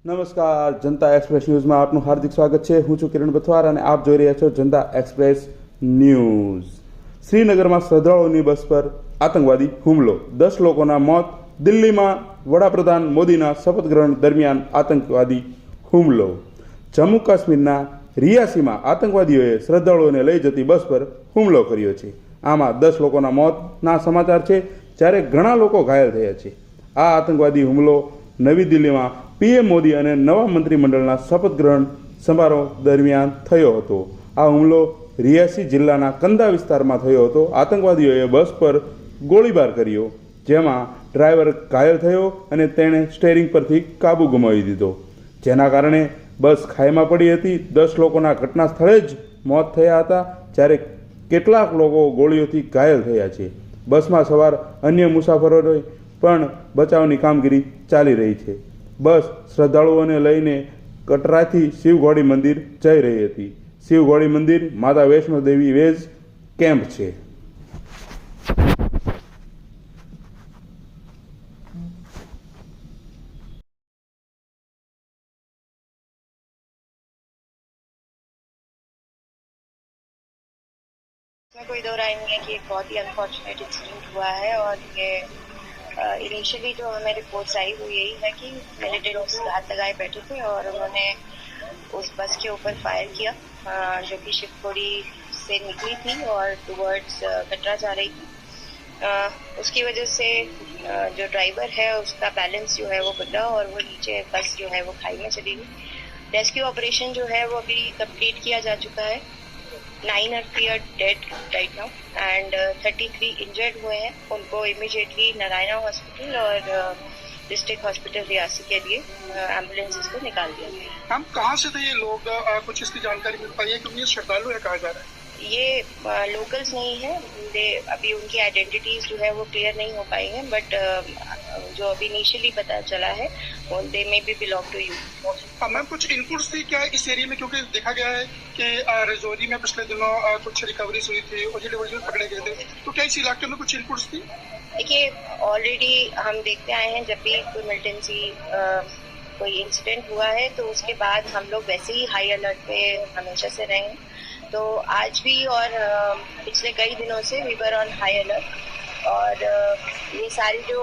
નમસ્કાર, જનતા એક્સપ્રેસ ન્યૂઝમાં આપનું હાર્દિક સ્વાગત છે। હું છું કિરણ બથવાર અને આપ જોઈ રહ્યા છો જનતા એક્સપ્રેસ ન્યૂઝ। શ્રીનગરમાં શ્રદ્ધાળુઓની બસ પર આતંકવાદી હુમલો, 10 લોકોના મોત। દિલ્હીમાં વડાપ્રધાન મોદીના શપથ ગ્રહણ દરમિયાન આતંકવાદી હુમલો। જમ્મુ કાશ્મીરના રિયાસીમાં આતંકવાદીઓએ શ્રદ્ધાળુઓને લઈ જતી બસ પર હુમલો કર્યો છે। આમાં 10 લોકોના મોતના સમાચાર છે, જ્યારે ઘણા લોકો ઘાયલ થયા છે। આ આતંકવાદી હુમલો નવી દિલ્હીમાં પીએમ મોદી અને નવા મંત્રીમંડળના શપથ ગ્રહણ સમારોહ દરમિયાન થયો હતો। આ હુમલો રિયાસી જિલ્લાના કંદા વિસ્તારમાં થયો હતો। આતંકવાદીઓએ બસ પર ગોળીબાર કર્યો, જેમાં ડ્રાઈવર ઘાયલ થયો અને તેણે સ્ટેરિંગ પરથી કાબુ ગુમાવી દીધો, જેના કારણે બસ ખાઈમાં પડી હતી। 10 લોકોના ઘટના સ્થળે જ મોત થયા હતા, જ્યારે કેટલાક લોકો ગોળીઓથી ઘાયલ થયા છે। બસમાં સવાર અન્ય મુસાફરોને પણ બચાવની કામગીરી ચાલી રહી છે। બસ શ્રદ્ધાળુઓને લઈને કટરાથી શિવઘોડી મંદિર જઈ રહી હતી। શિવઘોડી મંદિર માતા વૈષ્ણો દેવી વેજ કેમ્પ છે। इसमें कोई दो राय नहीं है कि एक बहुत ही अनफॉर्चुनेट इंसिडेंट हुआ है और ये इनिशियली जो हमें रिपोर्ट्स आई वो यही है कि मिलिटेंट्स हाथ लगाए बैठे थे और उन्होंने उस बस के ऊपर फायर किया, जो कि शिवखोड़ी से निकली थी और टुवर्ड्स कटरा जा रही थी। उसकी वजह से जो ड्राइवर है उसका बैलेंस जो है वो बिगड़ा और वो नीचे बस जो है वो खाई में चली गई। रेस्क्यू ऑपरेशन जो है वो अभी कंप्लीट किया जा चुका है। 9 are dead right now and 33 injured हुए हैं। उनको इमीडिएटली नारायणा हॉस्पिटल और डिस्ट्रिक्ट हॉस्पिटल रियासी के लिए एम्बुलेंसेस को निकाल दिया गया। हम कहाँ से थे ये लोग, कुछ इसकी जानकारी मिल पाई है? क्योंकि ये श्रद्धालु है, कहा जा रहा है ये लोकल्स नहीं है। अभी उनकी आइडेंटिटीज जो है वो क्लियर नहीं हो पाई हैं, बट जो अभी इनिशियली पता चला है दे में भी बिलोंग टू यू। मैम, कुछ इनपुट्स थी क्या इस एरिया में? क्योंकि देखा गया है कि रजौरी में पिछले दिनों कुछ रिकवरीज हुई थी और ये डिविजन पकड़े गए थे, तो क्या इस इलाके में कुछ इनपुट्स थी? देखिए, ऑलरेडी हम देखते आए हैं जब भी कोई मिलिटेंसी कोई इंसिडेंट हुआ है तो उसके बाद हम लोग वैसे ही हाई अलर्ट पे हमेशा से रहे हैं। तो आज भी और पिछले कई दिनों से we were on high alert और ये सारी जो